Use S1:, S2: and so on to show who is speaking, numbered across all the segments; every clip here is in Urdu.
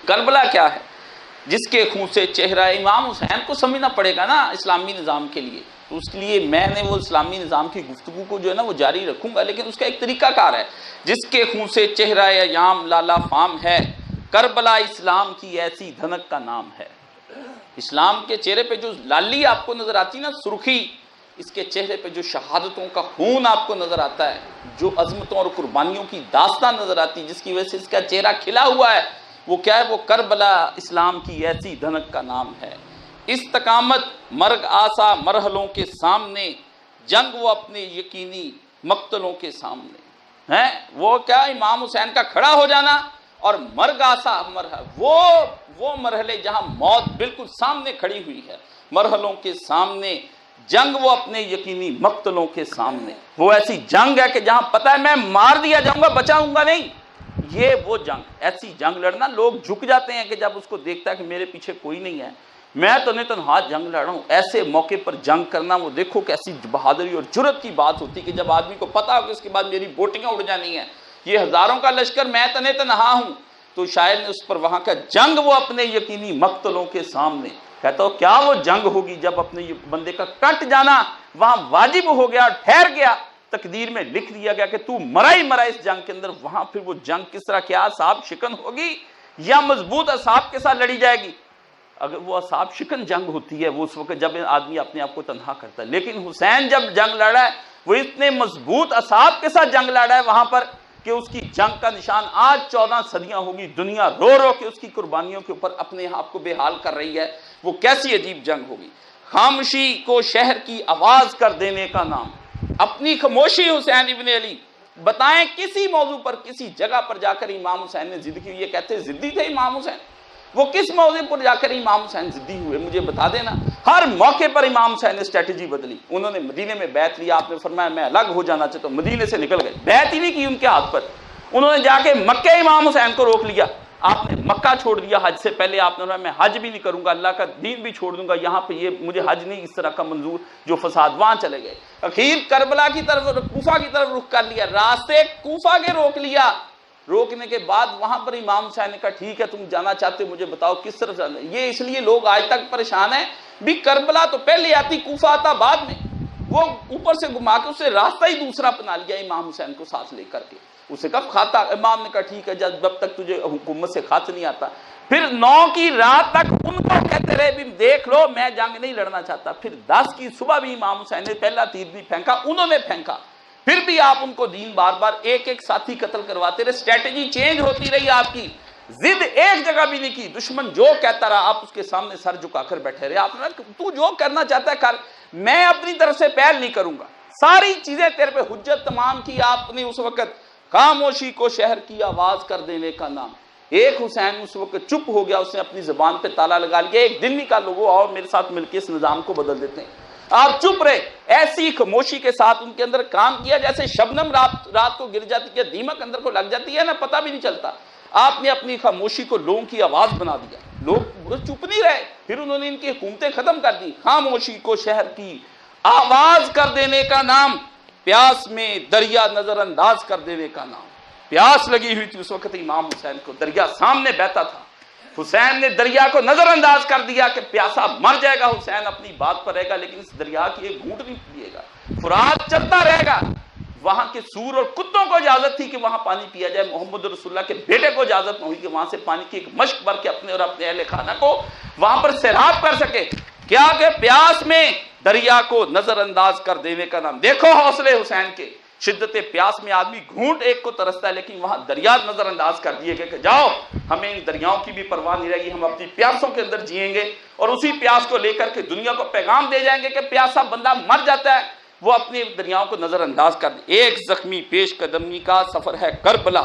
S1: کربلا کیا ہے؟ جس کے خون سے چہرہ امام حسین کو سمجھنا پڑے گا نا اسلامی نظام کے لیے. تو اس کے لیے میں نے وہ اسلامی نظام کی گفتگو کو جو ہے نا وہ جاری رکھوں گا، لیکن اس کا ایک طریقہ کار ہے. جس کے خون سے چہرہ ایام لالا فام ہے، کربلا اسلام کی ایسی دھنک کا نام ہے. اسلام کے چہرے پہ جو لالی آپ کو نظر آتی نا، سرخی، اس کے چہرے پہ جو شہادتوں کا خون آپ کو نظر آتا ہے، جو عظمتوں اور قربانیوں کی داستان نظر آتی ہے، جس کی وجہ سے اس کا چہرہ کھلا ہوا ہے، وہ کیا ہے؟ وہ کربلا اسلام کی ایسی دھنک کا نام ہے. استقامت مرگ آسا مرحلوں کے سامنے، جنگ وہ اپنے یقینی مقتلوں کے سامنے ہے. وہ کیا؟ امام حسین کا کھڑا ہو جانا اور مرگ آسا مرحلہ، وہ مرحلے جہاں موت بالکل سامنے کھڑی ہوئی ہے، مرحلوں کے سامنے، جنگ وہ اپنے یقینی مقتلوں کے سامنے. وہ ایسی جنگ ہے کہ جہاں پتہ ہے میں مار دیا جاؤں گا، بچاؤں گا نہیں. یہ وہ جنگ، ایسی جنگ لڑنا. لوگ جھک جاتے ہیں کہ جب اس کو دیکھتا ہے کہ میرے پیچھے کوئی نہیں ہے، میں تو نہیں تنہا جنگ لڑ رہا ہوں. ایسے موقع پر جنگ کرنا، وہ دیکھو کیسی بہادری اور جرت کی بات ہوتی کہ جب آدمی کو پتا ہو کہ اس کے بعد میری بوٹیاں اڑ جانی ہیں، یہ ہزاروں کا لشکر، میں تنہا ہوں. تو شاعر نے اس پر وہاں کا جنگ وہ اپنے یقینی مقتلوں کے سامنے. کہتا ہو کیا وہ جنگ ہوگی جب اپنے بندے کا کٹ جانا وہاں واجب ہو گیا، ٹھہر گیا، تقدیر میں لکھ دیا گیا کہ تو مرا ہی مرا اس جنگ کے اندر. وہاں پھر وہ جنگ کس طرح، کیا اعصاب شکن ہوگی یا مضبوط اعصاب کے ساتھ لڑی جائے گی؟ اگر وہ اعصاب شکن جنگ ہوتی ہے وہ اس وقت جب آدمی اپنے آپ کو تنہا کرتا ہے. لیکن حسین جب جنگ لڑا ہے وہ اتنے مضبوط اعصاب کے ساتھ جنگ لڑا ہے وہاں پر کہ اس کی جنگ کا نشان آج 14 صدیاں ہوگی دنیا رو رو کے اس کی قربانیوں کے اوپر اپنے آپ کو بے حال کر رہی ہے. وہ کیسی عجیب جنگ ہوگی. خاموشی کو شہر کی آواز کر دینے کا نام. اپنی خاموشی حسین ابن علی، بتائیں کسی موضوع پر کسی جگہ پر جا کر امام حسین نے ضد کی؟ یہ کہتے ضدی تھے امام حسین. وہ کس موضوع پر جا کر امام حسین ضدی ہوئے؟ مجھے بتا دینا. ہر موقع پر امام حسین نے اسٹریٹجی بدلی. انہوں نے مدینے میں بیعت لیا، آپ نے فرمایا میں الگ ہو جانا چاہتا ہوں، مدینے سے نکل گئے. بیعت ہی نہیں کی ان کے ہاتھ پر. انہوں نے جا کے مکہ امام حسین کو روک لیا. آپ نے مکہ چھوڑ دیا حج سے پہلے. آپ نے فرمایا میں حج بھی نہیں کروں گا، اللہ کا دین بھی چھوڑ دوں گا، یہاں پہ یہ مجھے حج نہیں اس طرح کا منظور. جو فساد وہاں چلے گئے. اخیر کربلا کی طرف، کوفہ کی طرف رخ کر لیا. راستے کوفہ کے روک لیا. روکنے کے بعد وہاں پر امام حسین نے کہا ٹھیک ہے تم جانا چاہتے ہو، مجھے بتاؤ کس طرف جانا. یہ اس لیے لوگ آج تک پریشان ہیں بھی کربلا تو پہلے آتی، کوفہ آتا بعد میں. وہ اوپر سے گھما کے اسے راستہ ہی دوسرا بنا لیا امام حسین کو ساتھ لے کر کے. اسے کب کھاتا؟ امام نے کہا ٹھیک ہے جب تک تجھے حکومت سے خط نہیں آتا. پھر 9 کی رات تک ان کو کہتے رہے بھی دیکھ لو میں جنگ نہیں لڑنا چاہتا. پھر 10 کی صبح بھی امام حسین نے پہلا تیر نہیں پھینکا، انہوں نے پھینکا. پھر بھی آپ ان کو دین بار بار ایک ایک ساتھی قتل کرواتے رہے. اسٹریٹجی چینج ہوتی رہی آپ کی. ضد ایک جگہ بھی نہیں کی. دشمن جو کہتا رہا آپ اس کے سامنے سر جھکا کر بیٹھے رہے. آپ نے تو جو کرنا چاہتا ہے کر، میں اپنی طرف سے پہل نہیں کروں گا. ساری چیزیں تیرے پہ حجت تمام کی. آپ نے اس وقت خاموشی کو شہر کی آواز کر دینے کا نام. ایک حسین اس وقت چپ ہو گیا، اس نے اپنی زبان پہ تالا لگا لیا. ایک دن نکال لوگوں اور میرے ساتھ مل کے اس نظام کو بدل دیتے ہیں. آپ چپ رہے. ایسی خاموشی کے ساتھ ان کے اندر کام کیا جیسے شبنم رات کو گر جاتی ہے، دیمک اندر کو لگ جاتی ہے نا، پتہ بھی نہیں چلتا. آپ نے اپنی خاموشی کو لوگوں کی آواز بنا دیا. لوگ چپ نہیں رہے. پھر انہوں نے ان کی حکومتیں ختم کر دی. خاموشی کو شہر کی آواز کر دینے کا نام، پیاس میں دریا نظر انداز کر دینے کا نام. پیاس لگی ہوئی تھی اس وقت امام حسین کو، دریا سامنے بہتا تھا. حسین نے دریا کو نظر انداز کر دیا کہ پیاسا مر جائے گا، حسین اپنی بات پر رہے گا لیکن اس دریا کی ایک گھونٹ نہیں پیے گا. فرات چلتا رہے گا. وہاں کے سور اور کتوں کو اجازت تھی کہ وہاں پانی پیا جائے. محمد رسول اللہ کے بیٹے کو اجازت نہ ہوئی کہ وہاں سے پانی کی ایک مشک بھر کے اپنے اور اپنے اہل خانہ کو وہاں پر سیراب کر سکے. کیا کہ پیاس میں دریا کو نظر انداز کر دینے کا نام. دیکھو حوصلے حسین کے. شدت پیاس میں آدمی گھونٹ ایک کو ترستا ہے، لیکن وہاں دریا نظر انداز کر دیے گئے کہ جاؤ، ہمیں ان دریاؤں کی بھی پرواہ نہیں رہے گی، ہم اپنی پیاسوں کے اندر جیئیں گے اور اسی پیاس کو لے کر کے دنیا کو پیغام دے جائیں گے کہ پیاسا بندہ مر جاتا ہے. وہ اپنی دریاؤں کو نظر انداز کر دے. ایک زخمی پیش قدمی کا سفر ہے کربلا.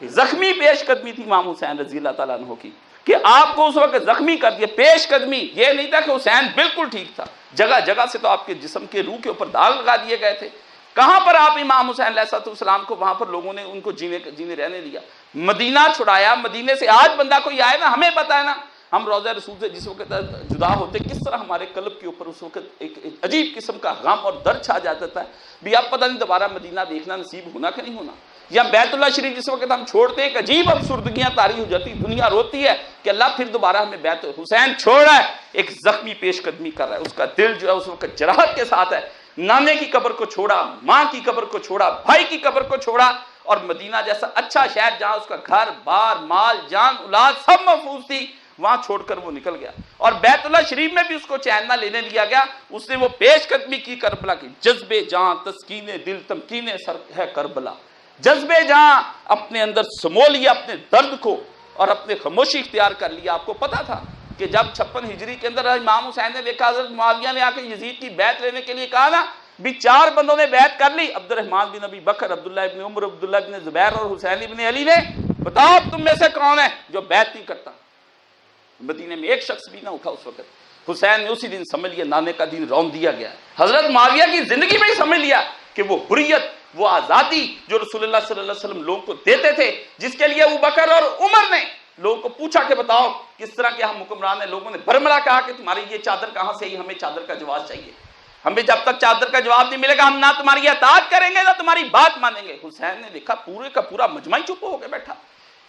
S1: زخمی پیش قدمی تھی امام حسین رضی اللہ تعالیٰ عنہ کی کہ آپ کو اس وقت زخمی کر دیا. پیش قدمی یہ نہیں تھا کہ حسین بالکل ٹھیک تھا. جگہ جگہ سے تو آپ کے جسم کے روح کے اوپر داغ لگا دیے گئے تھے. کہاں پر آپ امام حسین علیہ السلام کو وہاں پر لوگوں نے ان کو جینے رہنے دیا. مدینہ چھڑایا. مدینے سے آج بندہ کوئی آئے نا، ہمیں پتا ہے نا، ہم روضہ رسول سے جس وقت جدا ہوتے کس طرح ہمارے قلب کے اوپر اس وقت ایک عجیب قسم کا غم اور درد چھا جاتا تھا بھی اب پتہ نہیں دوبارہ مدینہ دیکھنا نصیب ہونا کہ نہیں ہونا. یا بیت اللہ شریف جس وقت ہم چھوڑتے ایک عجیب افسردگیاں طاری ہو جاتی, دنیا روتی ہے کہ اللہ پھر دوبارہ ہمیں بیت حسین چھوڑ رہا ہے, ایک زخمی پیش قدمی کر رہا ہے, اس کا دل جو ہے اس وقت جراحت کے ساتھ ہے. نانے کی قبر کو چھوڑا, ماں کی قبر کو چھوڑا, بھائی کی قبر کو چھوڑا, اور مدینہ جیسا اچھا شہر جہاں اس کا گھر بار مال جان اولاد سب محفوظ تھی, وہاں چھوڑ کر وہ نکل گیا. اور بیت اللہ شریف میں بھی اس کو چین نہ لینے دیا گیا, اس نے وہ پیش قدمی کی کربلا کی. جذبے جہاں تسکین دل تمکین سر ہے کربلا, جذبے جہاں اپنے اندر سمو لیا اپنے درد کو اور اپنے خاموشی اختیار کر لیا. آپ کو پتا تھا کہ جب 56 ہجری کے اندر امام حسین نے دیکھا حضرت معاویہ نے آ کے یزید کی بیعت لینے کے لیے کہا نا, بھی 4 بندوں نے بیعت کر لی, عبد الرحمن بن ابی بکر, عبداللہ ابن عمر, عبداللہ ابن زبیر اور حسین ابن علی نے, بتاؤ تم میں سے کون ہے جو بیعت نہیں کرتا. مدینے میں ایک شخص بھی نہ اٹھا اس وقت. حسین نے اسی دن سمجھ لیا نانے کا دین رون دیا گیا. حضرت معاویہ کی زندگی میں ہی سمجھ لیا کہ وہ حریت, وہ آزادی جو رسول اللہ صلی اللہ علیہ وسلم لوگوں کو دیتے تھے, جس کے لیے ابو بکر اور عمر نے لوگوں کو پوچھا کہ بتاؤ کس طرح کے ہم حکمران ہیں. لوگوں نے بھرملا کہا کہ تمہاری یہ چادر کہاں سے آئی, ہمیں چادر کا جواز چاہیے, ہمیں جب تک چادر کا جواب نہیں ملے گا ہم نہ تمہاری اطاعت کریں گے نہ تمہاری بات مانیں گے. حسین نے دیکھا پورے کا پورا مجمع چپ ہو کے بیٹھا.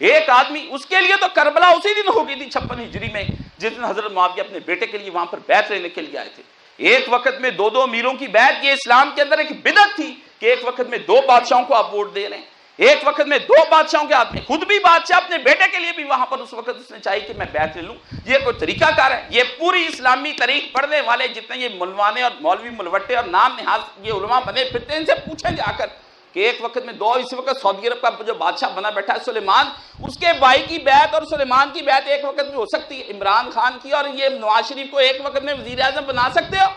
S1: ایک آدمی, اس کے لیے تو کربلا اسی دن ہو گئی تھی 56 ہجری میں, جس دن حضرت معاویہ اپنے بیٹے کے لیے وہاں پر بیعت لینے کے لیے آئے تھے. ایک وقت میں 2 امیروں کی بیعت, یہ اسلام کے اندر ایک بدعت تھی کہ ایک وقت میں 2 بادشاہوں کو آپ ووٹ دے رہے ہیں, ایک وقت میں 2 بادشاہوں کے ہاتھ میں, خود بھی بادشاہ اپنے بیٹے کے لیے بھی وہاں پر اس وقت اس نے چاہی کہ میں بیعت لے لوں. یہ کوئی طریقہ کار ہے؟ یہ پوری اسلامی تاریخ پڑھنے والے جتنے یہ ملوانے اور مولوی ملوٹے اور نام نہاد یہ علماء بنے پھرتے ہیں, ان سے پوچھیں جا کر کہ ایک وقت میں 2, اس وقت سعودی عرب کا جو بادشاہ بنا بیٹھا ہے سلیمان, اس کے بھائی کی بیعت اور سلیمان کی بیعت ایک وقت میں ہو سکتی ہے, عمران خان کی اور یہ نواز شریف کو ایک وقت میں وزیر اعظم بنا سکتے ہو؟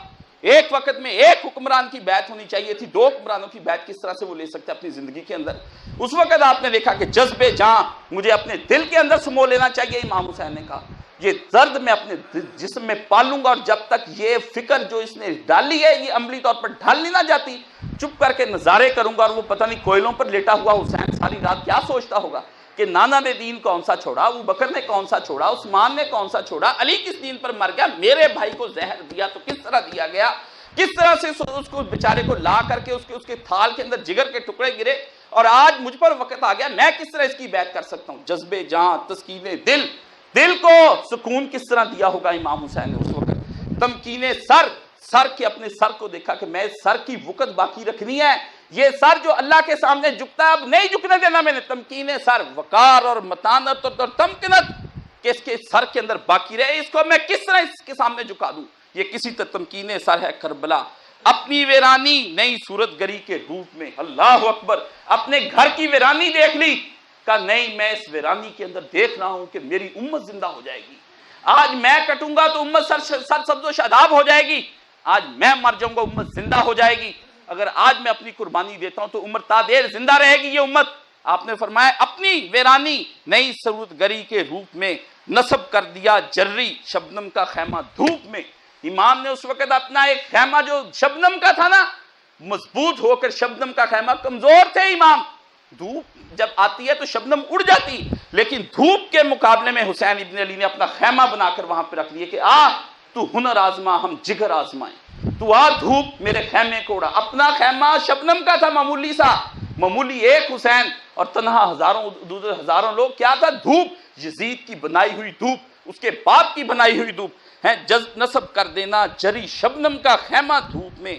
S1: ایک وقت میں ایک حکمران کی بیعت ہونی چاہیے تھی, 2 حکمرانوں کی بیعت کس طرح سے وہ لے سکتے اپنی زندگی کے اندر. اس وقت آپ نے دیکھا کہ جذبے جہاں مجھے اپنے دل کے اندر سمو لینا چاہیے, امام حسین نے کہا یہ درد میں اپنے جسم میں پالوں گا, اور جب تک یہ فکر جو اس نے ڈالی ہے یہ عملی طور پر ڈھال نہ جاتی, چپ کر کے نظارے کروں گا. اور وہ پتہ نہیں کوئلوں پر لیٹا ہوا حسین ساری رات کیا سوچتا ہوگا کہ نانا نے دین کون سا چھوڑا, ابو بکر نے کون سا چھوڑا, عثمان نے کون سا چھوڑا, علی کس دین پر مر گیا, میرے بھائی کو زہر دیا تو کس طرح دیا گیا, کس طرح سے اس کو بیچارے کو لا کر کے اس کے تھال کے اندر جگر کے ٹکڑے گرے, اور آج مجھ پر وقت آ گیا میں کس طرح اس کی بیعت کر سکتا ہوں. جذبے جہاں تسکین دل, دل کو سکون کس طرح دیا ہوگا امام حسین نے اس وقت. تمکین سر کے اپنے سر کو دیکھا کہ میں سر کی وقت باقی رکھنی ہے, یہ سر جو اللہ کے سامنے جھکتا ہے اب نہیں جھکنے دینا میں نے. تمکین سر, وقار اور متانت اور تمکنت کہ اس کے سر کے اندر باقی رہے, اس کو میں کس طرح اس کے سامنے جھکا دوں. یہ کسی تمکین سر ہے کربلا. اپنی ویرانی نئی صورت گری کے روپ میں, اللہ اکبر, اپنے گھر کی ویرانی دیکھ لی, کہا نہیں میں اس ویرانی کے اندر دیکھ رہا ہوں کہ میری امت زندہ ہو جائے گی. آج میں کٹوں گا تو امت سر سبز و شاداب ہو جائے گی, آج میں مر جاؤں گا امت زندہ ہو جائے گی. اگر آج میں اپنی قربانی دیتا ہوں تو عمر تا دیر زندہ رہے گی یہ امت. آپ نے فرمایا اپنی ویرانی نئی صورت گری کے روپ میں نصب کر دیا جری شبنم کا خیمہ دھوپ میں. امام نے اس وقت اپنا ایک خیمہ جو شبنم کا تھا نا, مضبوط ہو کر, شبنم کا خیمہ, کمزور تھے امام, دھوپ جب آتی ہے تو شبنم اڑ جاتی, لیکن دھوپ کے مقابلے میں حسین ابن علی نے اپنا خیمہ بنا کر وہاں پہ رکھ لیے کہ تو ہنر آزما ہم جگر آزمائیں, تو دھوپ میرے خیمے کو اڑا. اپنا خیمہ شبنم کا تھا, معمولی سا, معمولی ایک حسین, اور تنہا ہزاروں لوگ. کیا تھا؟ دھوپ, یزید کی بنائی ہوئی دھوپ, اس کے باپ کی بنائی ہوئی دھوپ ہے. نصب کر دینا جری شبنم کا خیمہ دھوپ میں,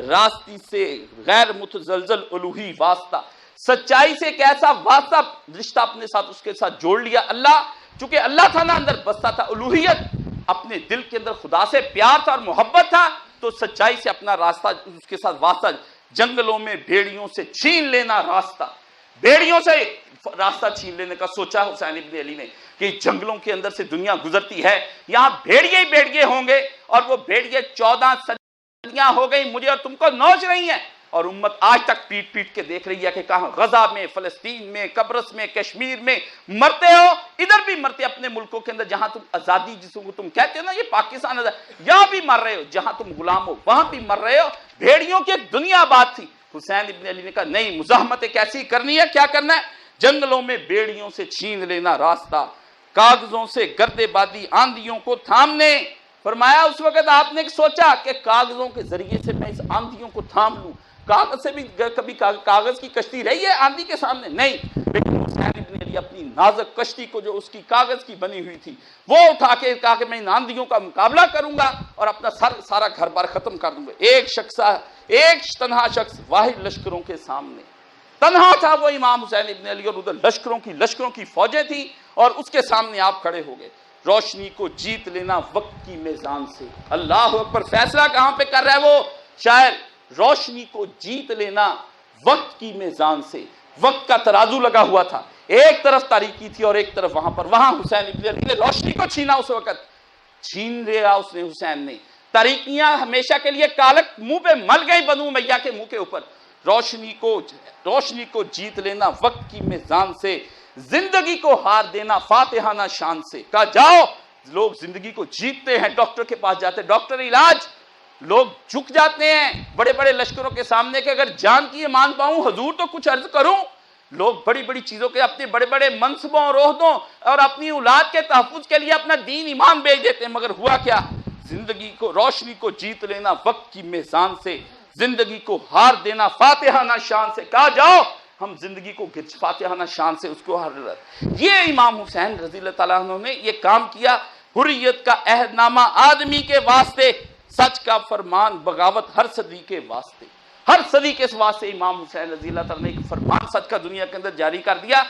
S1: راستی سے غیر متزلزل الوہی واسطہ, سچائی سے ایک ایسا واسطہ رشتہ اپنے ساتھ اس کے ساتھ جوڑ لیا. اللہ, چونکہ اللہ تھا نا اندر بستا تھا, الوہیت, اپنے دل کے اندر خدا سے پیار تھا اور محبت تھا, تو سچائی سے اپنا راستہ اس کے ساتھ واسطہ. جنگلوں میں بھیڑیوں سے چھین لینا راستہ, بیڑیوں سے راستہ چھین لینے کا سوچا حسین ابن علی نے کہ جنگلوں کے اندر سے دنیا گزرتی ہے, یہاں بھیڑیے ہی بھیڑیے ہوں گے, اور وہ بھیڑیے 14 صدیاں ہو گئی مجھے اور تم کو نوچ رہی ہیں, اور امت آج تک پیٹ پیٹ کے دیکھ رہی ہے کہ کہاں غزہ میں, فلسطین میں, قبرص میں, کشمیر میں مرتے ہو, ادھر بھی مرتے اپنے ملکوں کے اندر جہاں تم آزادی جس کو تم کہتے ہو نا یہ پاکستان آزاد, یہاں بھی مر رہے ہو, جہاں تم غلام ہو وہاں بھی مر رہے ہو. بھیڑیوں کی ایک دنیا آباد تھی. حسین ابن علی نے کہا نہیں, مزاحمت کیسی کرنی ہے, کیا کرنا ہے, جنگلوں میں بیڑیوں سے چھین لینا راستہ, کاغذوں سے گردے بادی آندھیوں کو تھامنے. فرمایا اس وقت آپ نے سوچا کہ کاغذوں کے ذریعے سے میں اس آندھیوں کو تھام لوں. کاغذ سے بھی کبھی کاغذ کی کشتی رہی ہے آندھی کے سامنے؟ نہیں. لیکن حسین ابن علی اپنی نازک کشتی کو جو اس کی کاغذ کی بنی ہوئی تھی وہ اٹھا کے کہا کہ میں ان آندھیوں کا مقابلہ کروں گا اور اپنا سارا گھر بار ختم کر دوں گا. ایک تنہا شخص واحد لشکروں کے سامنے تنہا تھا، وہ امام حسین ابن علی، اور ادھر لشکروں کی فوجیں تھیں اور اس کے سامنے آپ کھڑے ہو گئے. روشنی کو جیت لینا وقت کی میزان سے. اللہ اکبر. فیصلہ کہاں پہ کر رہا ہے وہ شاعر؟ روشنی کو جیت لینا وقت کی میزان سے. وقت کا ترازو لگا ہوا تھا، ایک طرف تاریکی تھی اور ایک طرف وہاں حسین ابن علی نے روشنی کو چھینا. اس وقت چھین لیا اس نے حسین نے. تاریکیاں ہمیشہ کے لیے کالک منہ پہ مل گئی بنو امیہ کے منہ کے اوپر. روشنی کو جیت لینا وقت کی میزان سے، زندگی کو ہار دینا فاتحانہ شان سے. کہا جاؤ. لوگ زندگی کو جیتتے ہیں، ڈاکٹر کے پاس جاتے ہیں، ڈاکٹر علاج. لوگ جھک جاتے ہیں بڑے بڑے لشکروں کے سامنے کہ اگر جان کی ایمان پاؤں حضور تو کچھ عرض کروں. لوگ بڑی بڑی چیزوں کے اپنے بڑے بڑے منصبوں اور عہدوں اور اپنی اولاد کے تحفظ کے لیے اپنا دین ایمان بیچ دیتے ہیں. مگر ہوا کیا؟ روشنی کو جیت لینا وقت کی میزان سے، زندگی کو ہار دینا فاتحانہ شان سے. کہا جاؤ ہم زندگی کو فاتحانہ شان سے اس کو ہار. یہ امام حسین رضی اللہ تعالیٰ عنہ نے یہ کام کیا. حریت کا عہد نامہ آدمی کے واسطے، سچ کا فرمان بغاوت ہر صدی کے واسطے. ہر صدی کے واسطے امام حسین رضی اللہ تعالیٰ نے ایک فرمان سچ کا دنیا کے اندر جاری کر دیا.